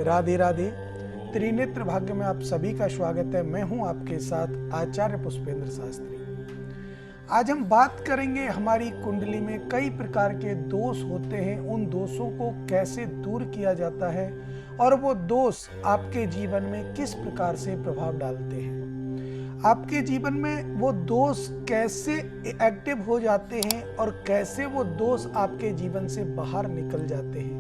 राधे राधे। त्रिनेत्र भाग्य में आप सभी का स्वागत है। मैं हूं आपके साथ आचार्य पुष्पेंद्र शास्त्री। आज हम बात करेंगे हमारी कुंडली में कई प्रकार के दोष होते हैं, उन दोषों को कैसे दूर किया जाता है और वो दोष आपके जीवन में किस प्रकार से प्रभाव डालते हैं। आपके जीवन में वो दोष कैसे एक्टिव हो जाते हैं और कैसे वो दोष आपके जीवन से बाहर निकल जाते हैं।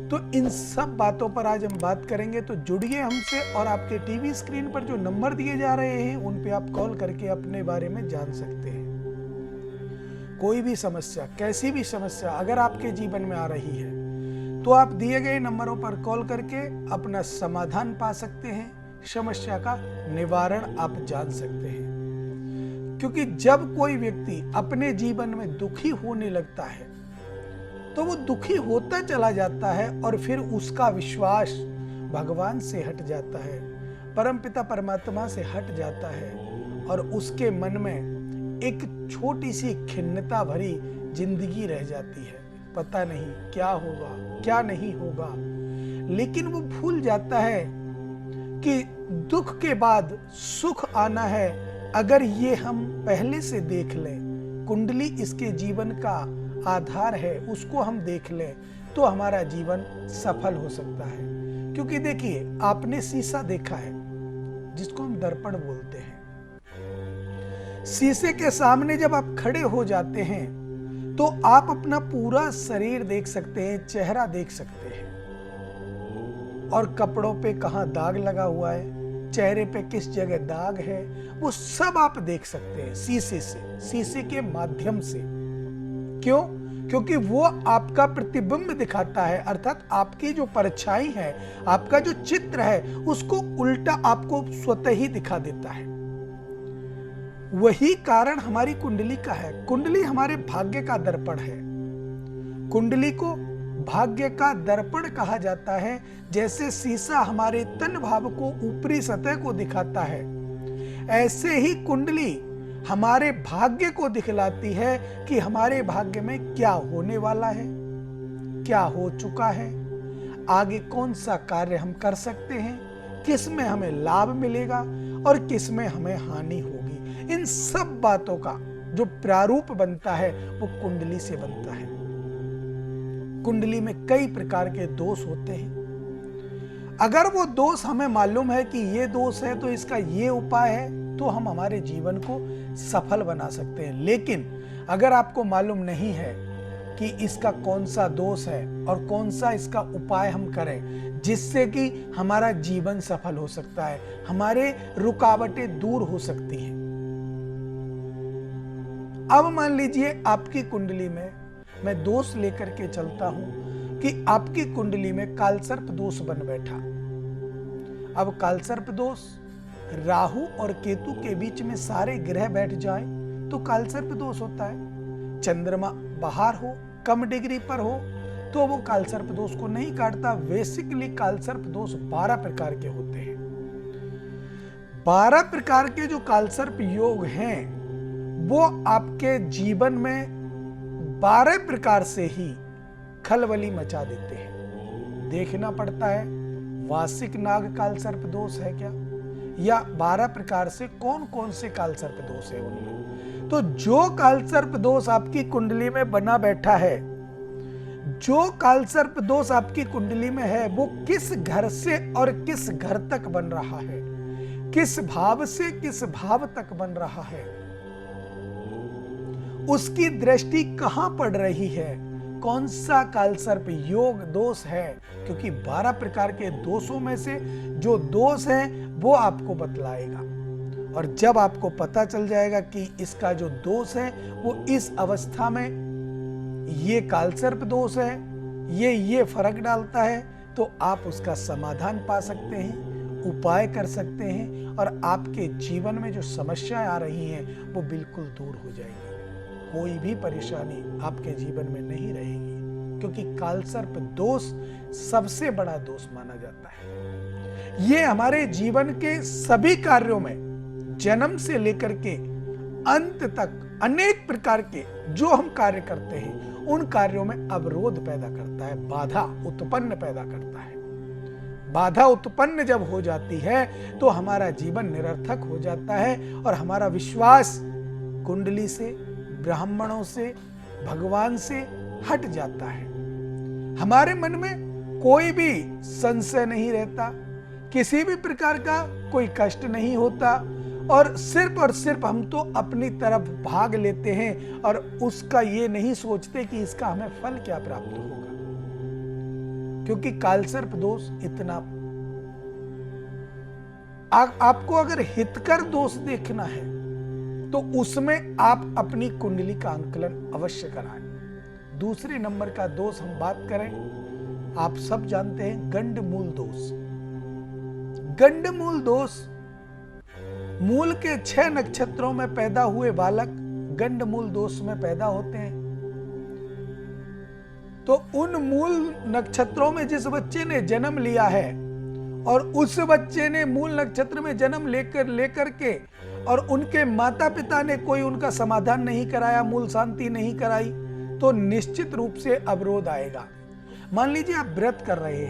तो इन सब बातों पर आज हम बात करेंगे। तो जुड़िए हमसे और आपके टीवी स्क्रीन पर जो नंबर दिए जा रहे हैं उन पे आप कॉल करके अपने बारे में जान सकते हैं। कोई भी समस्या, कैसी भी समस्या अगर आपके जीवन में आ रही है तो आप दिए गए नंबरों पर कॉल करके अपना समाधान पा सकते हैं, समस्या का निवारण आप जान सकते हैं। क्योंकि जब कोई व्यक्ति अपने जीवन में दुखी होने लगता है तो वो दुखी होता चला जाता है और फिर उसका विश्वास भगवान से हट जाता है, परमपिता परमात्मा से हट जाता है और उसके मन में एक छोटी सी खिन्नता भरी जिंदगी रह जाती है। पता नहीं क्या होगा क्या नहीं होगा, लेकिन वो भूल जाता है कि दुख के बाद सुख आना है। अगर ये हम पहले से देख लें, कुंडली इसके जीवन का आधार है, उसको हम देख लें तो हमारा जीवन सफल हो सकता है। क्योंकि देखिए, आपने शीशा देखा है जिसको हम दर्पण बोलते हैं। शीशे के सामने जब आप खड़े हो जाते हैं तो आप अपना पूरा शरीर देख सकते हैं, चेहरा देख सकते हैं और कपड़ों पे कहां दाग लगा हुआ है, चेहरे पे किस जगह दाग है, वो सब आप देख सकते हैं शीशे से, शीशे के माध्यम से। क्यों? क्योंकि वो आपका प्रतिबिंब दिखाता है, अर्थात आपकी जो परछाई है, आपका जो चित्र है, उसको उल्टा आपको स्वतः ही दिखा देता है। वही कारण हमारी कुंडली का है। कुंडली हमारे भाग्य का दर्पण है। कुंडली को भाग्य का दर्पण कहा जाता है। जैसे शीशा हमारे तन भाव को, ऊपरी सतह को दिखाता है, ऐसे ही कुंडली हमारे भाग्य को दिखलाती है कि हमारे भाग्य में क्या होने वाला है, क्या हो चुका है, आगे कौन सा कार्य हम कर सकते हैं, किस में हमें लाभ मिलेगा और किस में हमें हानि होगी। इन सब बातों का जो प्रारूप बनता है वो कुंडली से बनता है। कुंडली में कई प्रकार के दोष होते हैं। अगर वो दोष हमें मालूम है कि ये दोष है तो इसका ये उपाय है, तो हम हमारे जीवन को सफल बना सकते हैं। लेकिन अगर आपको मालूम नहीं है कि इसका कौन सा दोष है और कौन सा इसका उपाय हम करें जिससे कि हमारा जीवन सफल हो सकता है, हमारे रुकावटें दूर हो सकती हैं। अब मान लीजिए आपकी कुंडली में मैं दोष लेकर के चलता हूं कि आपकी कुंडली में कालसर्प दोष बन बैठा। अब कालसर्प दोष, राहु और केतु के बीच में सारे ग्रह बैठ जाए तो कालसर्प दोष होता है। चंद्रमा बाहर हो, कम डिग्री पर हो तो वो कालसर्प दोष को नहीं काटता। बेसिकली कालसर्प दोष 12 प्रकार के होते हैं। 12 प्रकार के जो कालसर्प योग हैं वो आपके जीवन में 12 प्रकार से ही खलबली मचा देते हैं। देखना पड़ता है वार्षिक नाग कालसर्प दोष है क्या, या 12 प्रकार से कौन कौन से कालसर्प दोष है उनमें। तो जो कालसर्प दोष आपकी कुंडली में बना बैठा है, जो कालसर्प दोष आपकी कुंडली में है, वो किस घर से और किस घर तक बन रहा है, किस भाव से किस भाव तक बन रहा है, उसकी दृष्टि कहां पड़ रही है, कौन सा कालसर्प योग दोष है। क्योंकि 12 प्रकार के दोषों में से जो दोष है वो आपको बतलाएगा। और जब आपको पता चल जाएगा कि इसका जो दोष है वो इस अवस्था में ये कालसर्प दोष है, ये फर्क डालता है, तो आप उसका समाधान पा सकते हैं, उपाय कर सकते हैं और आपके जीवन में जो समस्याएं आ रही हैं वो बिल्कुल दूर हो जाएगी। कोई भी परेशानी आपके जीवन में नहीं रहेगी, क्योंकि कालसर्प दोष सबसे बड़ा दोष माना जाता है। ये हमारे जीवन के सभी कार्यों में, जन्म से लेकर के अंत तक अनेक प्रकार के जो हम कार्य करते हैं उन कार्यों में अवरोध पैदा करता है, बाधा उत्पन्न पैदा करता है। बाधा उत्पन्न जब हो जाती है तो हमारा जीवन निरर्थक हो जाता है और हमारा विश्वास कुंडली से, ब्राह्मणों से, भगवान से हट जाता है। हमारे मन में कोई भी संशय नहीं रहता, किसी भी प्रकार का कोई कष्ट नहीं होता और सिर्फ हम तो अपनी तरफ भाग लेते हैं और उसका ये नहीं सोचते कि इसका हमें फल क्या प्राप्त होगा, क्योंकि कालसर्प दोष इतना आपको अगर हितकर दोष देखना है तो उसमें आप अपनी कुंडली का आंकलन अवश्य कराएं। दूसरे नंबर का दोष हम बात करें, आप सब जानते हैं गंडमूल दोष। गंडमूल दोष, मूल के 6 नक्षत्रों में पैदा हुए बालक गंडमूल दोष में पैदा होते हैं। तो उन मूल नक्षत्रों में जिस बच्चे ने जन्म लिया है और उस बच्चे ने मूल नक्षत्र में जन्म लेकर के और उनके माता पिता ने कोई उनका समाधान नहीं कराया, मूल शांति नहीं कराई, तो निश्चित रूप से अवरोध आएगा। मान लीजिए आप व्रत कर रहे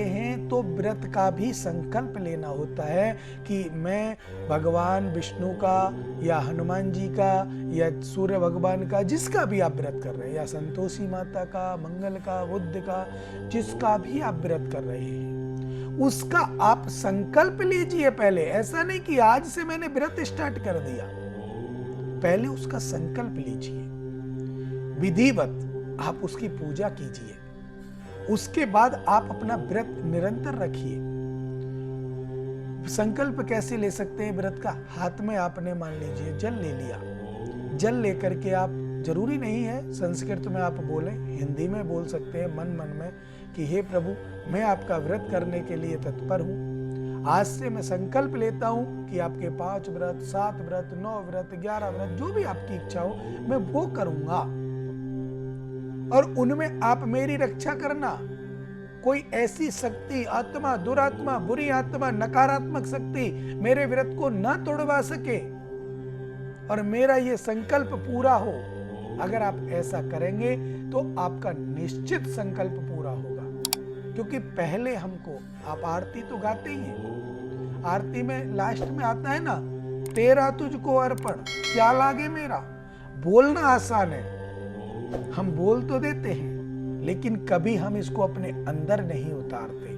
हैं तो व्रत का भी संकल्प लेना होता है कि मैं भगवान विष्णु का या हनुमान जी का या सूर्य भगवान का, जिसका भी आप व्रत कर रहे हैं, या संतोषी माता का, मंगल का, बुद्ध का, जिसका भी आप व्रत कर रहे हैं उसका आप संकल्प लीजिए पहले। ऐसा नहीं कि आज से मैंने व्रत स्टार्ट कर दिया, पहले उसका संकल्प लीजिए, विधिवत आप उसकी पूजा कीजिए, उसके बाद आप अपना व्रत निरंतर रखिए। संकल्प कैसे ले सकते हैं व्रत का? हाथ में आपने मान लीजिए जल ले लिया, जल लेकर के आप, जरूरी नहीं है संस्कृत में आप बोले, हिंदी में बोल सकते हैं मन मन में कि हे प्रभु, मैं आपका व्रत करने के लिए तत्पर हूं। आज से मैं संकल्प लेता हूं कि आपके 5 व्रत, 7 व्रत, 9 व्रत, 11 व्रत, जो भी आपकी इच्छा हो मैं वो करूंगा और उनमें आप मेरी रक्षा करना। कोई ऐसी शक्ति, आत्मा, दुरात्मा, बुरी आत्मा, नकारात्मक शक्ति मेरे व्रत को ना तोड़वा सके और मेरा ये संकल्प पूरा हो। अगर आप ऐसा करेंगे तो आपका निश्चित संकल्प पूरा होगा, क्योंकि पहले हमको, आप आरती तो गाते ही हैं, आरती में लास्ट में आता है ना, तेरा तुझको अर्पण क्या लागे मेरा। बोलना आसान है, हम बोल तो देते हैं, लेकिन कभी हम इसको अपने अंदर नहीं उतारते।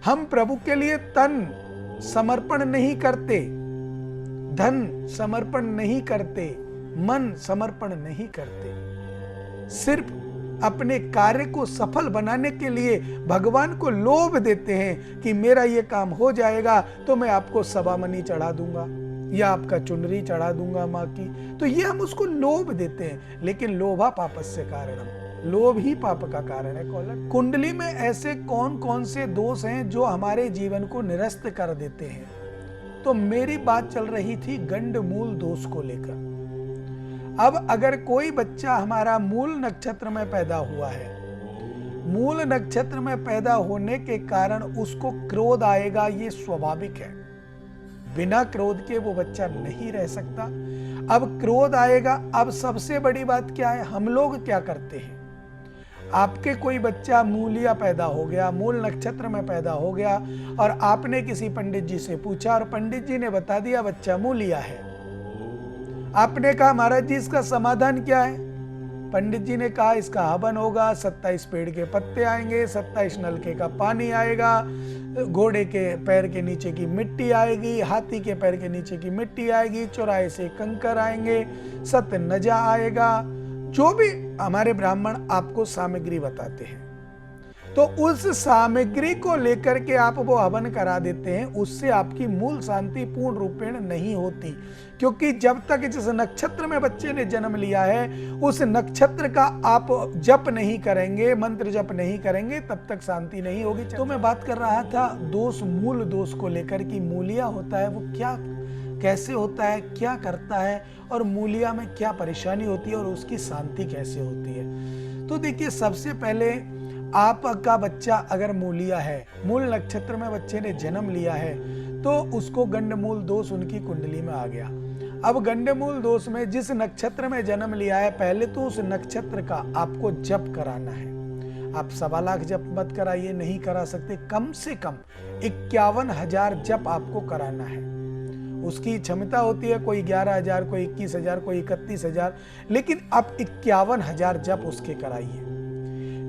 हम प्रभु के लिए तन समर्पण नहीं करते, धन समर्पण नहीं करते, मन समर्पण नहीं करते। सिर्फ अपने कार्य को सफल बनाने के लिए भगवान को लोभ देते हैं कि मेरा ये काम हो जाएगा तो मैं आपको सवामनी चढ़ा दूंगा या आपका चुनरी चढ़ा दूंगा माँ की। तो ये हम उसको लोभ देते हैं, लेकिन लोभा पापस्य कारणम, लोभ ही पाप का कारण है। कॉलर, कुंडली में ऐसे कौन कौन से दोष हैं जो हमारे जीवन को निरस्त कर देते हैं? तो मेरी बात चल रही थी गंडमूल दोष को लेकर। अब अगर कोई बच्चा हमारा मूल नक्षत्र में पैदा हुआ है, मूल नक्षत्र में पैदा होने के कारण उसको क्रोध आएगा, ये स्वाभाविक है। बिना क्रोध के वो बच्चा नहीं रह सकता। अब क्रोध आएगा। अब सबसे बड़ी बात क्या है, हम लोग क्या करते हैं, आपके कोई बच्चा मूलिया पैदा हो गया, मूल नक्षत्र में पैदा हो गया और आपने किसी पंडित जी से पूछा और पंडित जी ने बता दिया बच्चा मूलिया है। आपने कहा महाराज जी इसका समाधान क्या है? पंडित जी ने कहा इसका हवन होगा, 27 पेड़ के पत्ते आएंगे, 27 नलके का पानी आएगा, घोड़े के पैर के नीचे की मिट्टी आएगी, हाथी के पैर के नीचे की मिट्टी आएगी, चौराहे से कंकर आएंगे, सतनजा आएगा, जो भी हमारे ब्राह्मण आपको सामग्री बताते हैं। तो उस सामग्री को लेकर के आप वो हवन करा देते हैं, उससे आपकी मूल शांति पूर्ण रूपेण नहीं होती, क्योंकि जब तक जिस नक्षत्र में बच्चे ने जन्म लिया है उस नक्षत्र का आप जप नहीं करेंगे, मंत्र जप नहीं करेंगे, तब तक शांति नहीं होगी। तो मैं बात कर रहा था दोष, मूल दोष को लेकर कि मूलिया होता है वो क्या, कैसे होता है, क्या करता है और मूलिया में क्या परेशानी होती है और उसकी शांति कैसे होती है। तो देखिए, सबसे पहले आपका बच्चा अगर मूलिया है, मूल नक्षत्र में बच्चे ने जन्म लिया है, तो उसको गंडमूल दोष उनकी कुंडली में आ गया। अब गंडमूल दोष में जिस नक्षत्र में जन्म लिया है, पहले तो उस नक्षत्र का आपको जप कराना है। आप 1.25 लाख जप मत कराइए, नहीं करा सकते, कम से कम 51,000 जप आपको कराना है। उसकी क्षमता होती है कोई 11,000, कोई 21,000, कोई 31,000, लेकिन आप 51,000 जप उसके कराइए।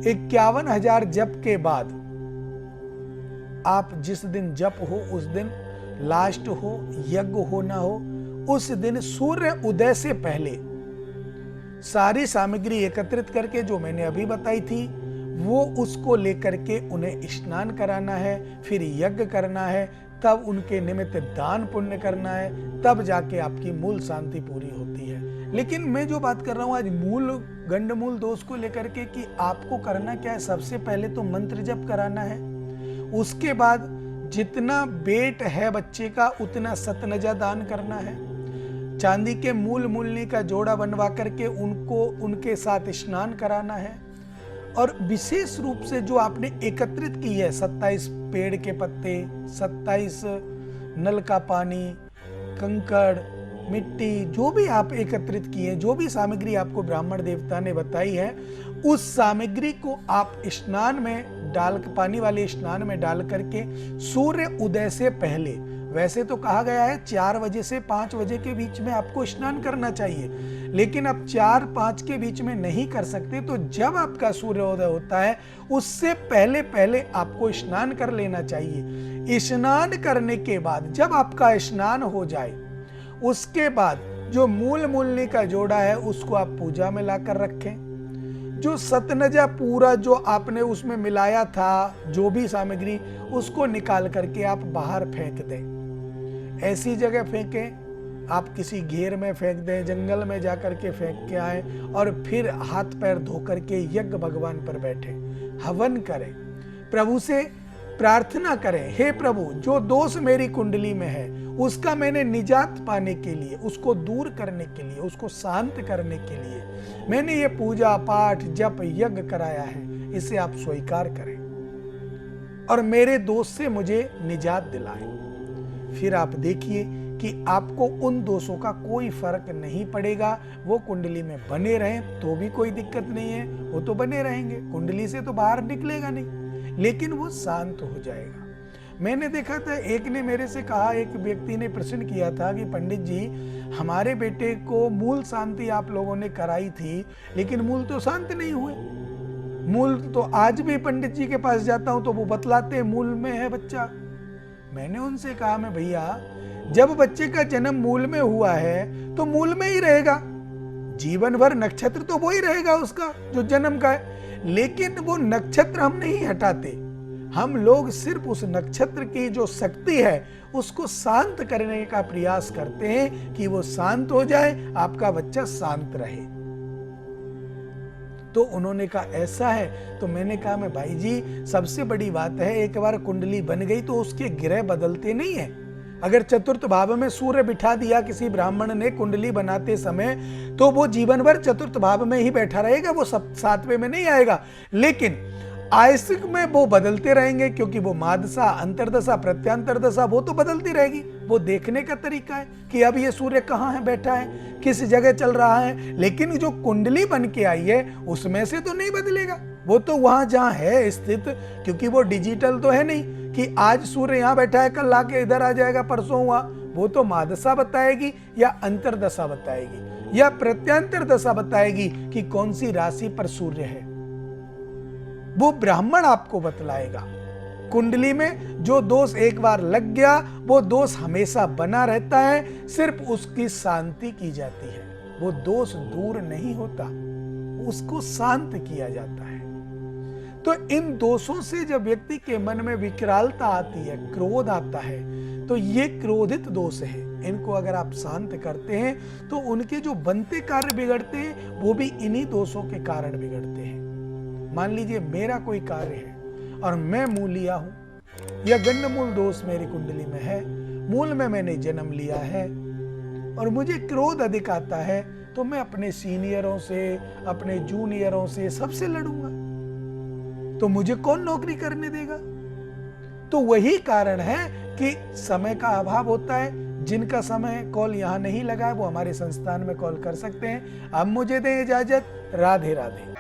51,000 जप के बाद आप जिस दिन जप हो उस दिन लास्ट हो, यज्ञ हो ना हो, उस दिन सूर्य उदय से पहले सारी सामग्री एकत्रित करके जो मैंने अभी बताई थी वो उसको लेकर के उन्हें स्नान कराना है, फिर यज्ञ करना है, तब उनके निमित्त दान पुण्य करना है, तब जाके आपकी मूल शांति पूरी होती है। लेकिन मैं जो बात कर रहा हूं आज मूल गंडमूल दोष को लेकर के कि आपको करना क्या है, सबसे पहले तो मंत्र जप कराना है, उसके बाद जितना वेट है बच्चे का उतना सतनजा दान करना है, चांदी के मूल मूलनी का जोड़ा बनवा करके उनको उनके साथ स्नान कराना है, और विशेष रूप से जो आपने एकत्रित की है 27 पेड़ के पत्ते, 27 नल का पानी, कंकड़, मिट्टी, जो भी आप एकत्रित किए, जो भी सामग्री आपको ब्राह्मण देवता ने बताई है, उस सामग्री को आप स्नान में डाल, पानी वाले स्नान में डाल करके सूर्य उदय से पहले, वैसे तो कहा गया है 4 बजे से 5 बजे के बीच में आपको स्नान करना चाहिए, लेकिन आप 4-5 के बीच में नहीं कर सकते, तो जब आपका सूर्योदय होता है उससे पहले पहले आपको स्नान कर लेना चाहिए। स्नान करने के बाद जब आपका स्नान हो जाए उसके बाद जो मूल मूलनी का जोड़ा है उसको आप पूजा में लाकर रखें। जो सतनजा पूरा जो आपने उसमें मिलाया था, जो भी सामग्री, उसको निकाल करके आप बाहर फेंक दें। ऐसी जगह फेंकें, आप किसी घेर में फेंक दें, जंगल में जाकर के फेंक के आए, और फिर हाथ पैर धो करके यज्ञ भगवान पर बैठे, हवन करें, प्रभु से प्रार्थना करें, हे प्रभु जो दोष मेरी कुंडली में है उसका मैंने निजात पाने के लिए, उसको दूर करने के लिए, उसको शांत करने के लिए मैंने ये पूजा पाठ जप यज्ञ कराया है, इसे आप स्वीकार करें और मेरे दोष से मुझे निजात दिलाएं। फिर आप देखिए कि आपको उन दोषों का कोई फर्क नहीं पड़ेगा। वो कुंडली में बने रहें तो भी कोई दिक्कत नहीं है, वो तो बने रहेंगे, कुंडली से तो बाहर निकलेगा नहीं, लेकिन वो शांत हो जाएगा। मैंने देखा था, एक ने मेरे से कहा, एक व्यक्ति ने प्रश्न किया था कि पंडित जी हमारे बेटे को मूल शांति आप लोगों ने कराई थी, लेकिन मूल तो शांत नहीं हुए। मूल तो आज भी पंडित जी के पास जाता हूं तो वो बतलाते मूल में है बच्चा। मैंने उनसे कहा, मैं भैया जब बच्चे का जन्म मूल में हुआ है तो मूल में ही रहेगा, जीवन भर नक्षत्र तो वो ही रहेगा उसका जो जन्म का है, लेकिन वो नक्षत्र हम नहीं हटाते, हम लोग सिर्फ उस नक्षत्र की जो शक्ति है उसको शांत करने का प्रयास करते हैं कि वो शांत हो जाए, आपका बच्चा शांत रहे। तो उन्होंने कहा ऐसा है, तो मैंने कहा मैं भाई जी सबसे बड़ी बात है, एक बार कुंडली बन गई तो उसके ग्रह बदलते नहीं है। अगर चतुर्थ भाव में सूर्य बिठा दिया किसी ब्राह्मण ने कुंडली बनाते समय, तो वो जीवन भर चतुर्थ भाव में ही बैठा रहेगा, वो 7वें में नहीं आएगा। लेकिन आयसिक में वो बदलते रहेंगे, क्योंकि वो मादशा, अंतरदशा, प्रत्यांतर दशा वो तो बदलती रहेगी। वो देखने का तरीका है कि अब ये सूर्य कहाँ है बैठा है, किस जगह चल रहा है, लेकिन जो कुंडली बन के आई है उसमें से तो नहीं बदलेगा, वो तो वहां जहां है स्थित, क्योंकि वो डिजिटल तो है नहीं कि आज सूर्य यहाँ बैठा है कल आके इधर आ जाएगा, परसों हुआ। वो तो मादशा बताएगी या अंतरदशा बताएगी या प्रत्यांतर दशा बताएगी कि कौन सी राशि पर सूर्य है, वो ब्राह्मण आपको बतलाएगा। कुंडली में जो दोष एक बार लग गया वो दोष हमेशा बना रहता है, सिर्फ उसकी शांति की जाती है, वो दोष दूर नहीं होता, उसको शांत किया जाता है। तो इन दोषों से जब व्यक्ति के मन में विकरालता आती है, क्रोध आता है, तो ये क्रोधित दोष है, इनको अगर आप शांत करते हैं तो उनके जो बनते कार्य बिगड़ते हैं वो भी इन्हीं दोषों के कारण बिगड़ते हैं। मान लीजिए मेरा कोई कार्य है और मैं मूलिया हूं या गंडमूल दोष मेरी कुंडली में है, मूल में मैंने जन्म लिया है और मुझे क्रोध अधिक आता है, तो मैं अपने सीनियरों से, अपने जूनियरों से, सबसे लड़ूंगा, तो मुझे कौन नौकरी करने देगा। तो वही कारण है कि समय का अभाव होता है। जिनका समय कॉल यहां नहीं लगा है वो हमारे संस्थान में कॉल कर सकते हैं। अब मुझे दें इजाजत, राधे राधे।